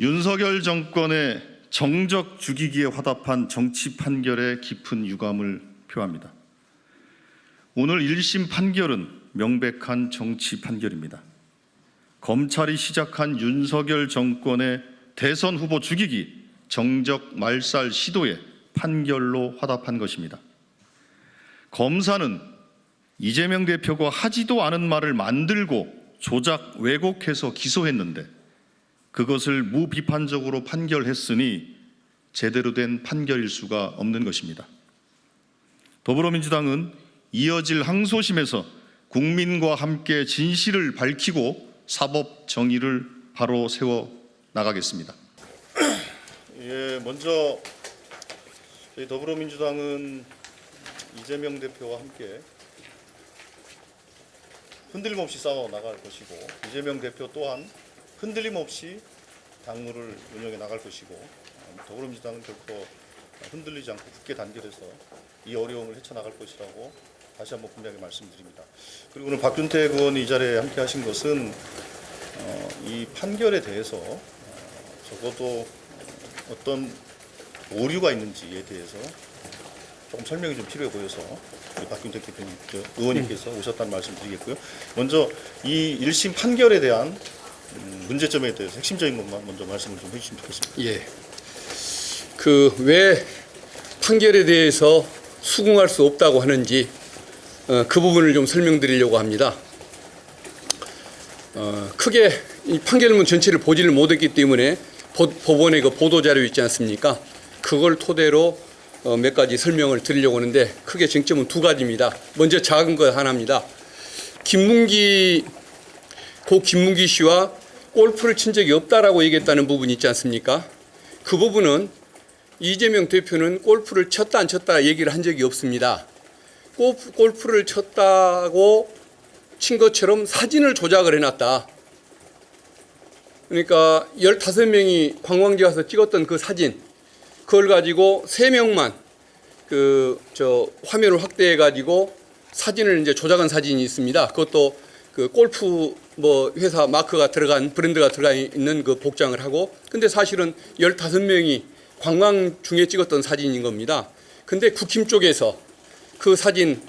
윤석열 정권의 정적 죽이기에 화답한 정치 판결에 깊은 유감을 표합니다. 오늘 1심 판결은 명백한 정치 판결입니다. 검찰이 시작한 윤석열 정권의 대선 후보 죽이기 정적 말살 시도에 판결로 화답한 것입니다. 검사는 이재명 대표가 하지도 않은 말을 만들고 조작 왜곡해서 기소했는데 그것을 무비판적으로 판결했으니 제대로 된 판결일 수가 없는 것입니다. 더불어민주당은 이어질 항소심에서 국민과 함께 진실을 밝히고 사법 정의를 바로 세워 나가겠습니다. 먼저 저희 더불어민주당은 이재명 대표와 함께 흔들림 없이 싸워 나갈 것이고 이재명 대표 또한 흔들림 없이 당무를 운영해 나갈 것이고 더불어민주당은 결코 흔들리지 않고 굳게 단결해서 이 어려움을 헤쳐나갈 것이라고 다시 한번 분명히 말씀드립니다. 그리고 오늘 박준택 의원이 이 자리에 함께 하신 것은 이 판결에 대해서 적어도 어떤 오류가 있는지에 대해서 조금 설명이 좀 필요해 보여서 우리 박준택 대표님, 의원님께서 오셨다는 말씀 드리겠고요. 먼저 이 1심 판결에 대한 문제점에 대해서 핵심적인 것만 먼저 말씀을 좀 해주시면 좋겠습니다. 예. 왜 판결에 대해서 수긍할 수 없다고 하는지 그 부분을 좀 설명드리려고 합니다. 크게 이 판결문 전체를 보지를 못했기 때문에 법원의 그 보도자료 있지 않습니까? 그걸 토대로 몇 가지 설명을 드리려고 하는데 크게 쟁점은 두 가지입니다. 먼저 작은 거 하나입니다. 김문기 씨와 골프를 친 적이 없다라고 얘기했다는 부분이 있지 않습니까? 그 부분은 이재명 대표는 골프를 쳤다 안 쳤다 얘기를 한 적이 없습니다. 골프를 쳤다고 친 것처럼 사진을 조작을 해놨다. 그러니까 15명이 관광지 가서 찍었던 그 사진, 그걸 가지고 3명만 화면을 확대해 가지고 사진을 이제 조작한 사진이 있습니다. 그것도 그 골프 회사 마크가 들어간 브랜드가 들어가 있는 그 복장을 하고, 근데 사실은 15명이 관광 중에 찍었던 사진인 겁니다. 근데 국힘 쪽에서 그 사진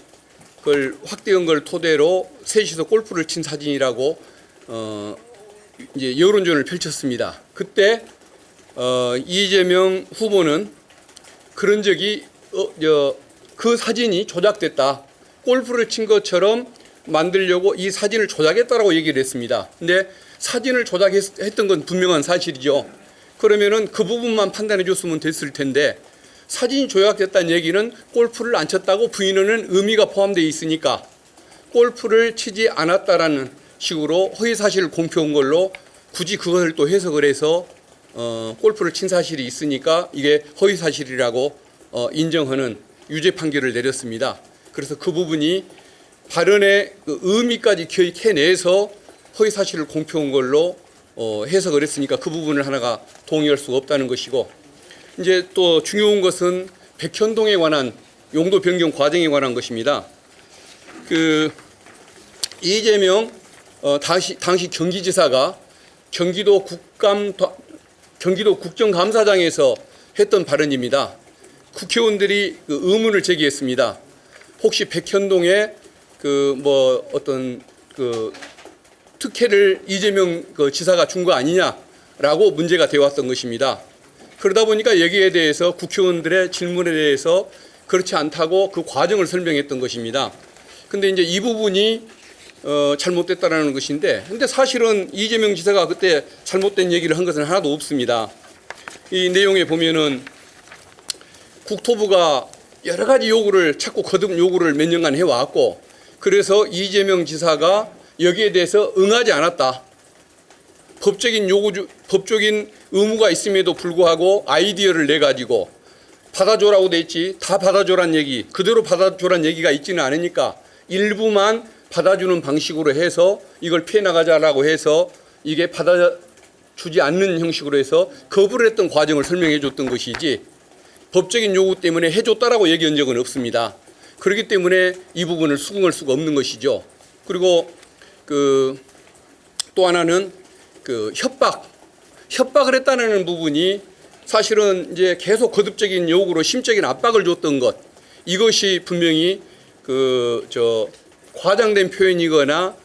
그걸 확대한 걸 토대로 셋이서 골프를 친 사진이라고 이제 여론전을 펼쳤습니다. 그때 이재명 후보는 그런 적이 그 사진이 조작됐다. 골프를 친 것처럼 만들려고 이 사진을 조작했다라고 얘기를 했습니다. 근데 사진을 조작했던 건 분명한 사실이죠. 그러면은 그 부분만 판단해 줬으면 됐을 텐데 사진이 조작됐다는 얘기는 골프를 안 쳤다고 부인하는 의미가 포함되어 있으니까 골프를 치지 않았다라는 식으로 허위사실을 공표한 걸로 굳이 그것을 또 해석을 해서 골프를 친 사실이 있으니까 이게 허위사실이라고 인정하는 유죄 판결을 내렸습니다. 그래서 그 부분이 발언의 그 의미까지 해내서 허위사실을 공표한 걸로 해석을 했으니까 그 부분을 하나가 동의할 수가 없다는 것이고, 이제 또 중요한 것은 백현동에 관한 용도 변경 과정에 관한 것입니다. 이재명 당시 경기지사가 경기도 국정감사장에서 했던 발언입니다. 국회의원들이 의문을 제기했습니다. 혹시 백현동에 어떤 특혜를 이재명 지사가 준 거 아니냐라고 문제가 되어왔던 것입니다. 그러다 보니까 여기에 대해서 국회의원들의 질문에 대해서 그렇지 않다고 그 과정을 설명했던 것입니다. 근데 이제 이 부분이 잘못됐다라는 것인데, 근데 사실은 이재명 지사가 그때 잘못된 얘기를 한 것은 하나도 없습니다. 이 내용에 보면은 국토부가 여러 가지 요구를 자꾸 거듭 요구를 몇 년간 해왔고, 그래서 이재명 지사가 여기에 대해서 응하지 않았다. 법적인 의무가 있음에도 불구하고 아이디어를 내 가지고 받아줘라고 돼 있지, 다 받아줘란 얘기, 그대로 받아줘란 얘기가 있지는 않으니까 일부만 받아주는 방식으로 해서 이걸 피해 나가자라고 해서 이게 받아주지 않는 형식으로 해서 거부를 했던 과정을 설명해 줬던 것이지 법적인 요구 때문에 해줬다라고 얘기한 적은 없습니다. 그렇기 때문에 이 부분을 수긍할 수가 없는 것이죠. 그리고 또 하나는 협박 협박을 했다는 부분이 사실은 이제 계속 거듭적인 요구로 심적인 압박을 줬던 것, 이것이 분명히 과장된 표현이거나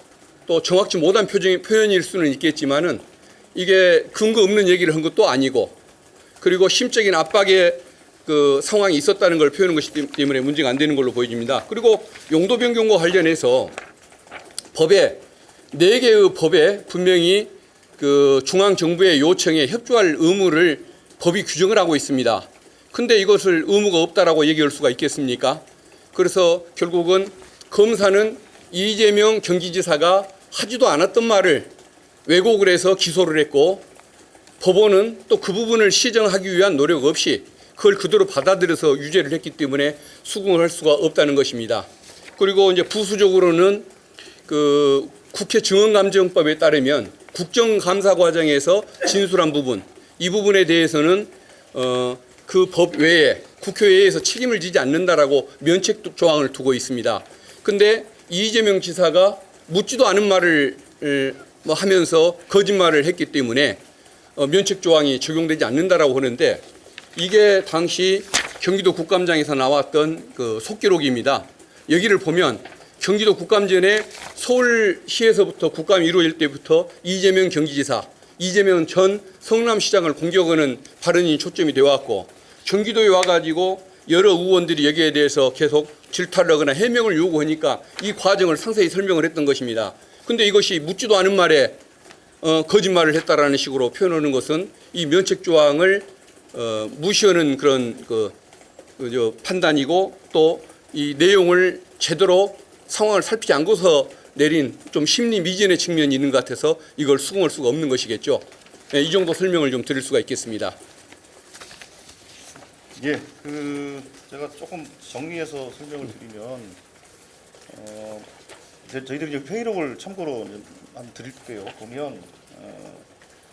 또 정확치 못한 표현일 수는 있겠지만은 이게 근거 없는 얘기를 한 것도 아니고, 그리고 심적인 압박의 그 상황이 있었다는 걸 표현한 것이기 때문에 문제가 안 되는 걸로 보여집니다. 그리고 용도 변경과 관련해서 법에 4개의 법에 분명히 그 중앙 정부의 요청에 협조할 의무를 법이 규정을 하고 있습니다. 근데 이것을 의무가 없다라고 얘기할 수가 있겠습니까? 그래서 결국은 검사는 이재명 경기지사가 하지도 않았던 말을 왜곡을 해서 기소를 했고, 법원은 또 그 부분을 시정하기 위한 노력 없이 그걸 그대로 받아들여서 유죄를 했기 때문에 수긍을 할 수가 없다는 것입니다. 그리고 이제 부수적으로는 그 국회 증언감정법에 따르면 국정감사 과정에서 진술한 부분, 이 부분에 대해서는 그 법 외에 국회에서 책임을 지지 않는다라고 면책 조항을 두고 있습니다. 근데 이재명 지사가 묻지도 않은 말을 하면서 거짓말을 했기 때문에 면책 조항이 적용되지 않는다라고 하는데, 이게 당시 경기도 국감장에서 나왔던 그 속기록입니다. 여기를 보면 경기도 국감전에 서울시에서부터 국감이 이루어질 때부터 이재명 경기지사, 이재명 전 성남시장을 공격하는 발언이 초점이 되어 왔고, 경기도에 와가지고 여러 의원들이 여기에 대해서 계속 질타를 하거나 해명을 요구하니까 이 과정을 상세히 설명을 했던 것입니다. 근데 이것이 묻지도 않은 말에 거짓말을 했다라는 식으로 표현하는 것은 이 면책 조항을 무시하는 그런 판단이고, 또 이 내용을 제대로 상황을 살피지 않고서 내린 좀 심리 미진의 측면이 있는 것 같아서 이걸 수긍할 수가 없는 것이겠죠. 네, 이 정도 설명을 좀 드릴 수가 있겠습니다. 예, 제가 조금 정리해서 설명을 드리면, 저희들이 이제 회의록을 참고로 이제 한번 드릴게요. 보면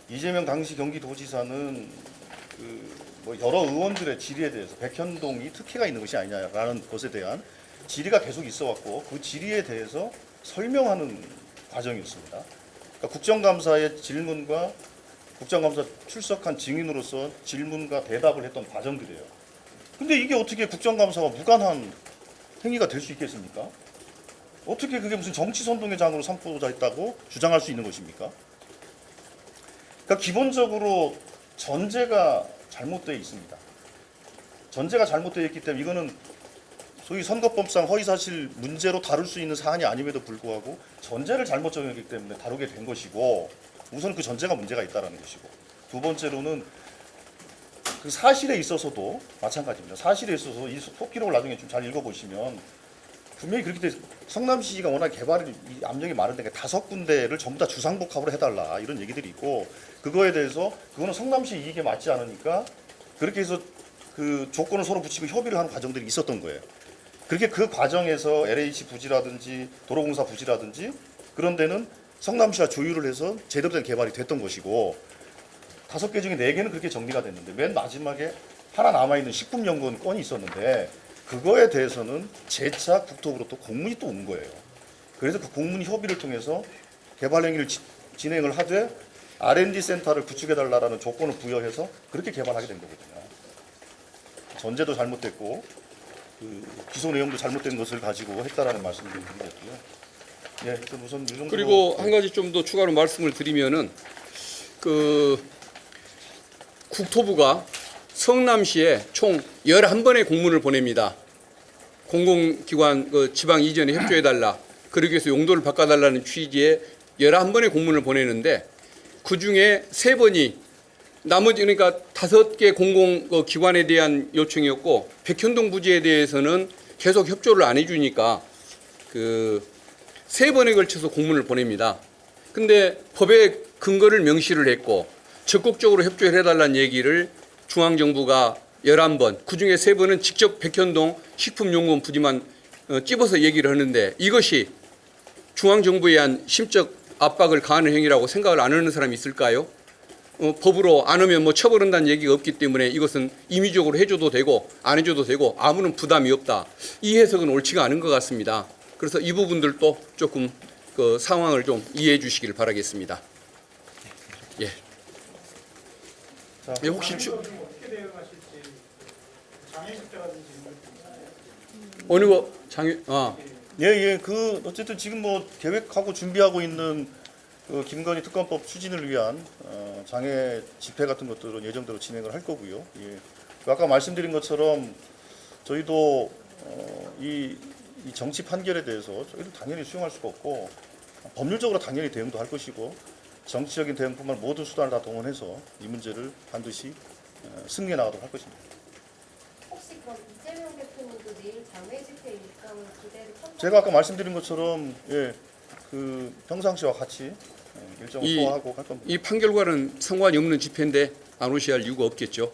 이재명 당시 경기도지사는 뭐 여러 의원들의 질의에 대해서 백현동이 특혜가 있는 것이 아니냐라는 것에 대한 질의가 계속 있어왔고, 그 질의에 대해서 설명하는 과정이었습니다. 그러니까 국정감사의 질문과 국정감사 출석한 증인으로서 질문과 대답을 했던 과정들이에요. 근데 이게 어떻게 국정감사와 무관한 행위가 될 수 있겠습니까? 어떻게 그게 무슨 정치 선동의 장으로 삼고자 했다고 주장할 수 있는 것입니까? 그러니까 기본적으로 전제가 잘못되어 있습니다. 전제가 잘못되어 있기 때문에 이거는 소위 선거법상 허위사실 문제로 다룰 수 있는 사안이 아님에도 불구하고 전제를 잘못 적용했기 때문에 다루게 된 것이고, 우선 그 전제가 문제가 있다는 것이고, 두 번째로는 그 사실에 있어서도 마찬가지입니다. 사실에 있어서 이 속기록을 나중에 좀 잘 읽어보시면 분명히 그렇게 돼. 성남시가 워낙 개발이 압력이 많은데 5군데를 전부 다 주상복합으로 해달라 이런 얘기들이 있고, 그거에 대해서 그거는 성남시 이익에 맞지 않으니까 그렇게 해서 그 조건을 서로 붙이고 협의를 하는 과정들이 있었던 거예요. 그렇게 그 과정에서 LH 부지라든지 도로공사 부지라든지 그런 데는 성남시가 조율을 해서 제대로 된 개발이 됐던 것이고, 5개 중에 4개는 그렇게 정리가 됐는데 맨 마지막에 하나 남아있는 식품연구원 건이 있었는데 그거에 대해서는 재차 국토부로부터 공문이 또 온 거예요. 그래서 그 공문 협의를 통해서 개발 행위를 진행을 하되 R&D 센터를 구축해달라는 조건을 부여해서 그렇게 개발하게 된 거거든요. 전제도 잘못됐고 그 기소 내용도 잘못된 것을 가지고 했다라는 말씀을 드리겠고요. 예, 그래서 우선 이 정도. 그리고 한 가지 좀 더 추가로 말씀을 드리면은 그 국토부가 성남시에 총 11번의 공문을 보냅니다. 공공기관 지방 이전에 협조해달라, 그러기 위해서 용도를 바꿔달라는 취지의 11번의 공문을 보내는데, 그중에 3번이 나머지, 그러니까 5개 공공기관에 대한 요청이었고, 백현동 부지에 대해서는 계속 협조를 안 해주니까 그 3번에 걸쳐서 공문을 보냅니다. 근데 법의 근거를 명시를 했고 적극적으로 협조를 해달라는 얘기를 중앙정부가 11번, 그중에 3번은 직접 백현동 식품연구원 부지만 찝어서 얘기를 하는데, 이것이 중앙정부에 의한 심적 압박을 가하는 행위라고 생각을 안 하는 사람이 있을까요? 법으로 안 하면 뭐 처벌한다는 얘기가 없기 때문에 이것은 임의적으로 해줘도 되고 안 해줘도 되고 아무런 부담이 없다. 이 해석은 옳지가 않은 것 같습니다. 그래서 이 부분들도 조금 그 상황을 좀 이해해 주시길 바라겠습니다. 예. 자, 예, 혹시 어떻게 대응하실지 장애식자라든지 어느 거 장애 예, 그 어쨌든 지금 뭐 계획하고 준비하고 있는 그 김건희 특검법 추진을 위한 장애 집회 같은 것들은 예정대로 진행을 할 거고요. 예. 그 아까 말씀드린 것처럼 저희도 이 정치 판결에 대해서 저희도 당연히 수용할 수가 없고 법률적으로 당연히 대응도 할 것이고 정치적인 대응뿐만 모든 수단을 다 동원해서 이 문제를 반드시 승리해 나가도록 할 것입니다. 혹시 그럼 이재명 대표님도 내일 장외 집회 일정을 그대로 제가 아까 말씀드린 것처럼 예, 그 평상시와 같이 일정을 이- 소화하고 할 겁니다. 이 판결과는 상관이 없는 집회인데 안 오셔야 할 이유가 없겠죠.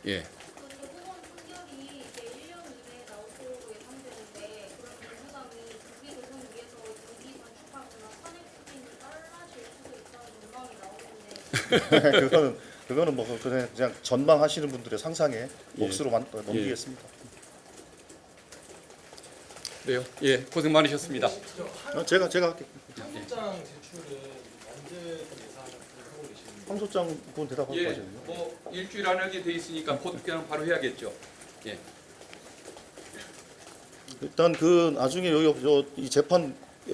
예. 그 대법원 판결이 이제 1년 이내에 나올 걸로 예상되는데 그럼 민주당이 국기 조성 위해서 임기 단축하거나 탄핵 추진이 빨라질 수도 있다는 전망이 나오는데 그거는 뭐 그냥 전망하시는 분들의 상상에 몫으로 넘기겠습니다. 그래요. 예, 고생 많으셨습니다. 제가 할게요. 청구장 제출은 언제 예상하고 계시는지. 황 소장 그건 대답하고 예, 가셔야죠. 뭐 일주일 안에 돼 있으니까 곧 그냥 바로 해야겠죠. 예. 일단 그 나중에 이 재판에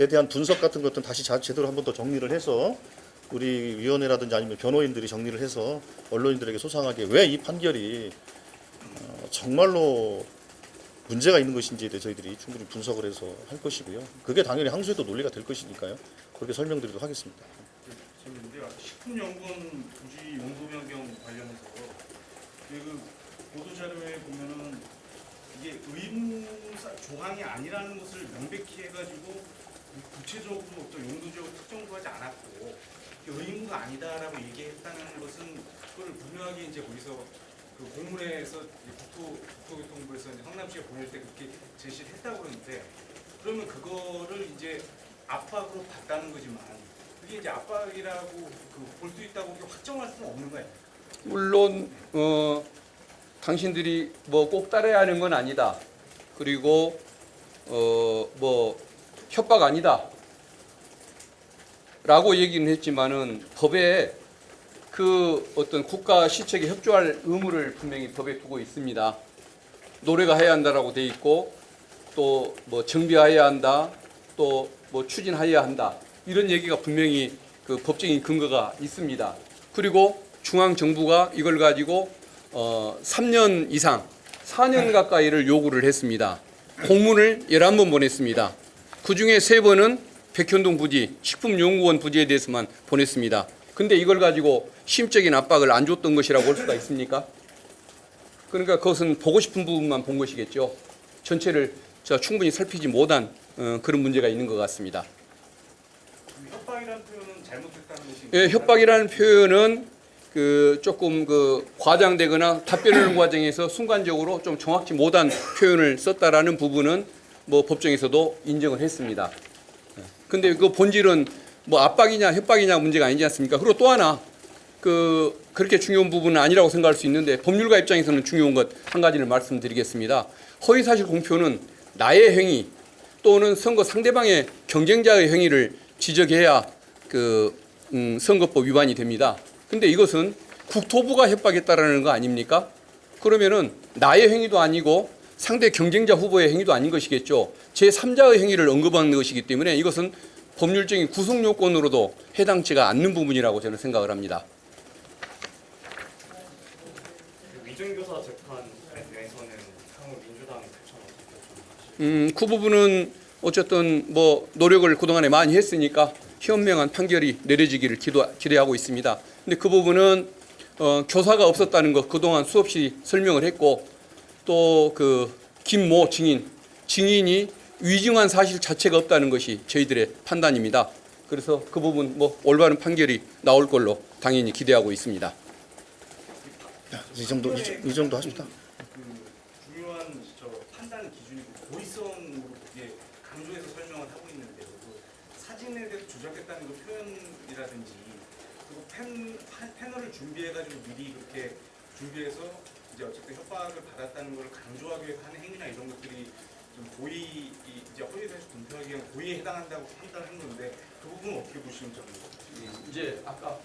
대한 분석 같은 것들은 다시 제대로 한 번 더 정리를 해서 우리 위원회라든지 아니면 변호인들이 정리를 해서 언론인들에게 소상하게 왜 이 판결이 정말로 문제가 있는 것인지에 대해 저희들이 충분히 분석을 해서 할 것이고요. 그게 당연히 항소에도 논리가 될 것이니까요. 그렇게 설명드리도록 하겠습니다. 질문인데요. 식품연구원 부지 용도 변경 관련해서 그 보도 자료에 보면은 이게 의무 조항이 아니라는 것을 명백히 해가지고 구체적으로 어떤 용도적으로 특정도 하지 않았고 의무가 아니다라고 얘기했다는 것은 그걸 분명하게 이제 거기서 그 공문에서 국토교통부에서 이제 성남시에 보낼 때 그렇게 제시를 했다고 그러는데 그러면 그거를 이제 압박으로 봤다는 거지만 그게 이제 압박이라고 볼 수 있다고 확정할 수는 없는 거예요. 물론 당신들이 뭐 꼭 따라야 하는 건 아니다. 그리고 뭐 협박 아니다. 라고 얘기는 했지만은 법에 그 어떤 국가 시책에 협조할 의무를 분명히 법에 두고 있습니다. 노래가 해야 한다라고 돼 있고 또 뭐 정비해야 한다. 또 뭐 추진해야 한다. 이런 얘기가 분명히 그 법적인 근거가 있습니다. 그리고 중앙 정부가 이걸 가지고 3년 이상 4년 가까이를 요구를 했습니다. 공문을 11번 보냈습니다. 그중에 3번은 백현동 부지, 식품연구원 부지에 대해서만 보냈습니다. 근데 이걸 가지고 심적인 압박을 안 줬던 것이라고 볼 수가 있습니까? 그러니까 그것은 보고 싶은 부분만 본 것이겠죠. 전체를 충분히 살피지 못한 그런 문제가 있는 것 같습니다. 협박이라는 표현은 잘못했다는 것이 예, 협박이라는 표현은 그 조금 그 과장되거나 답변하는 과정에서 순간적으로 좀 정확치 못한 표현을 썼다라는 부분은 뭐 법정에서도 인정을 했습니다. 근데 그 본질은 뭐 압박이냐 협박이냐 문제가 아니지 않습니까? 그리고 또 하나 그렇게 중요한 부분은 아니라고 생각할 수 있는데 법률가 입장에서는 중요한 것 한 가지를 말씀드리겠습니다. 허위사실 공표는 나의 행위 또는 선거 상대방의 경쟁자의 행위를 지적해야 선거법 위반이 됩니다. 근데 이것은 국토부가 협박했다라는 거 아닙니까? 그러면은 나의 행위도 아니고 상대 경쟁자 후보의 행위도 아닌 것이겠죠. 제3자의 행위를 언급하는 것이기 때문에 이것은 법률적인 구속 요건으로도 해당치가 않는 부분이라고 저는 생각을 합니다. 위증교사 재판에 대해서는 향후 민주당 대처는 어떻게 좀 그 부분은 어쨌든 뭐 노력을 그동안에 많이 했으니까 현명한 판결이 내려지기를 기대하고 있습니다. 근데 그 부분은 교사가 없었다는 것 그동안 수없이 설명을 했고 또 그 김모 증인이 위증한 사실 자체가 없다는 것이 저희들의 판단입니다. 그래서 그 부분 뭐 올바른 판결이 나올 걸로 당연히 기대하고 있습니다. 이 정도 하십니다. 그 중요한 판단 기준이 고의성으로 이게 강조해서 설명을 하고 있는데 그 사진에 대해서 조작했다는 그 표현이라든지 그리고 패널을 준비해가지고 미리 그렇게 준비해서 이제 어쨌든 협박을 받았다는 걸 강조하기 위해서 하는 행위나 이런 것들이 좀 고의 이제 허위사실 공표하기 위한 고의에 해당한다고 판단한 건데 그 부분은 어떻게 보시는지. 이제 아까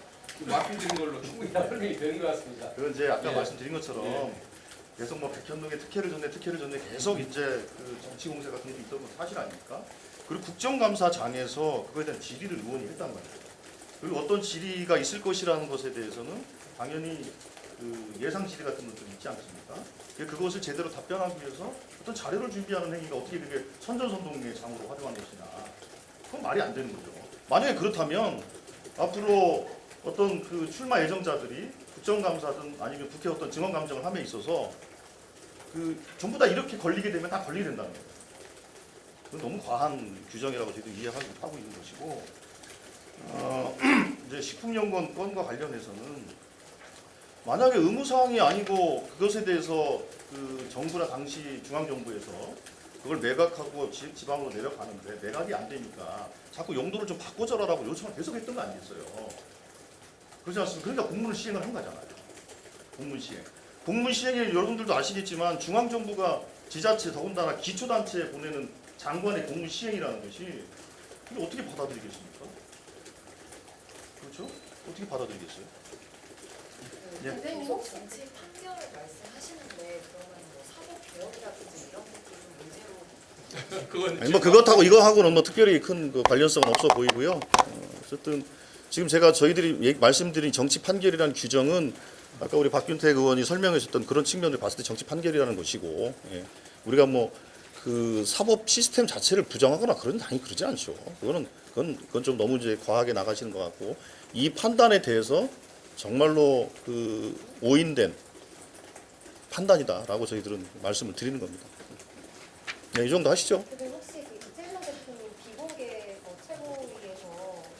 말씀드린 걸로 충분히 다 설명이 되는 것 같습니다. 그 이제 아까 예. 말씀드린 것처럼 예. 계속 뭐 백현동에 특혜를 줬네 계속 이제 그 정치 공세 같은 게 있던 건 사실 아닙니까? 그리고 국정감사장에서 그거에 대한 질의를 의원이 했단 말이에요. 그리고 어떤 질의가 있을 것이라는 것에 대해서는 당연히 그 예상 질의 같은 것들이 있지 않습니까? 그것을 제대로 답변하기 위해서 어떤 자료를 준비하는 행위가 어떻게 그게 선전선동의 장으로 활용하는 것이냐. 그건 말이 안 되는 거죠. 만약에 그렇다면 앞으로 어떤 그 출마 예정자들이 국정감사든 아니면 국회 어떤 증언감정을 함에 있어서 그 전부 다 이렇게 걸리게 되면 다 걸리게 된다는 거예요. 그건 너무 과한 규정이라고 저희도 이해하고 있는 것이고, 이제 식품연구원 건과 관련해서는 만약에 의무사항이 아니고 그것에 대해서 그 정부나 당시 중앙정부에서 그걸 매각하고 지방으로 내려가는데 매각이 안 되니까 자꾸 용도를 좀 바꿔줘라라고 요청을 계속 했던 거 아니겠어요? 그렇지 않습니까? 그러니까 공문을 시행을 한 거잖아요. 공문 시행. 공문 시행에 여러분들도 아시겠지만 중앙정부가 지자체 더군다나 기초단체에 보내는 장관의 공문 시행이라는 것이 이게 어떻게 받아들이겠습니까? 그렇죠? 어떻게 받아들이겠어요? 예. 대표님 계속 혹시 정치 판결을 말씀하시는데 그러면 뭐 사법 개혁이라든지 이런 것도 좀 문제로 그건 아니 뭐 그것하고 이거하고는 뭐 특별히 큰 그 관련성은 없어 보이고요. 어쨌든 지금 제가 저희들이 말씀드린 정치 판결이라는 규정은 아까 우리 박균택 의원이 설명하셨던 그런 측면을 봤을 때 정치 판결이라는 것이고, 예. 우리가 뭐 그 사법 시스템 자체를 부정하거나 그런 당연히 그러지 않죠. 그건 좀 너무 이제 과하게 나가시는 것 같고, 이 판단에 대해서 정말로 그 오인된 판단이다라고 저희들은 말씀을 드리는 겁니다. 네, 이 정도 하시죠. 대표님 혹시 그 이재명 대표님 비공개 최고위에서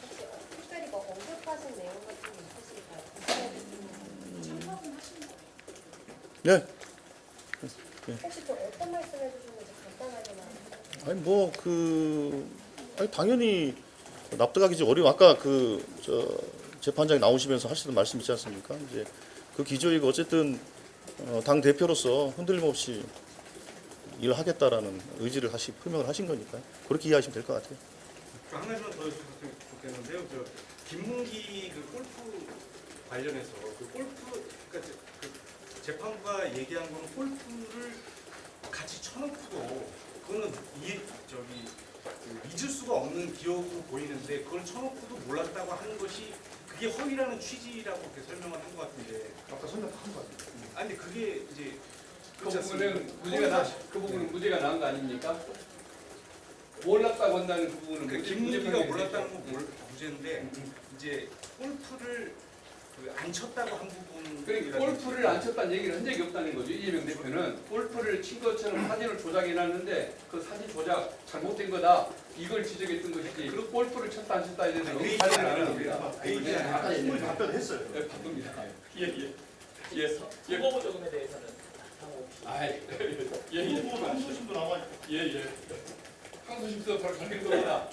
혹시 특별히 뭐 언급하신 내용 같은 게 있으실까요? 참석은 하신 거예요? 네. 혹시 또 어떤 말씀 해주셨는지 간단하게만. 아니 뭐 아니 당연히 납득하기 좀 어려워. 아까 재판장이 나오시면서 하시던 말씀 있지 않습니까? 이제 그 기조이고 어쨌든 당 대표로서 흔들림 없이 일을 하겠다라는 의지를 표명을 하신 거니까 그렇게 이해하시면 될 것 같아요. 한 가지만 더 여쭤봤으면 좋겠는데요. 김문기 그 골프 관련해서 그러니까 그 재판부가 얘기한 건 골프를 같이 쳐놓고도 그거는 잊을 수가 없는 기억으로 보이는데 그걸 쳐놓고도 몰랐다고 하는 것이 그게 허위라는 취지라고 그렇게 설명을 한 것 같은데. 아까 설명 한 것 같은데. 아니 근데 그게 이제 그 부분은 무죄가 난 거 아닙니까? 몰랐다고 한다는 그 부분은 그 김문기가 몰랐다는 건 무죄인데 이제 골프를 안 쳤다고 한 부분. 그러니까 골프를 안 쳤다는 얘기를 한 적이 없다는 거죠. 이재명 대표는 골프를 친 것처럼 사진을 조작해놨는데 그 사진 조작 잘못된 거다. 이걸 지적했던 것이지. 그 골프를 쳤다 안 쳤다에 대해서 그 발언을 안 하는 겁니다. 아까 충분히 답변했어요. 네, 바쁩니다. 예. 후보 조금에 대해서는 후보도 나와 있고. 항소심도 바로 가는 겁니다.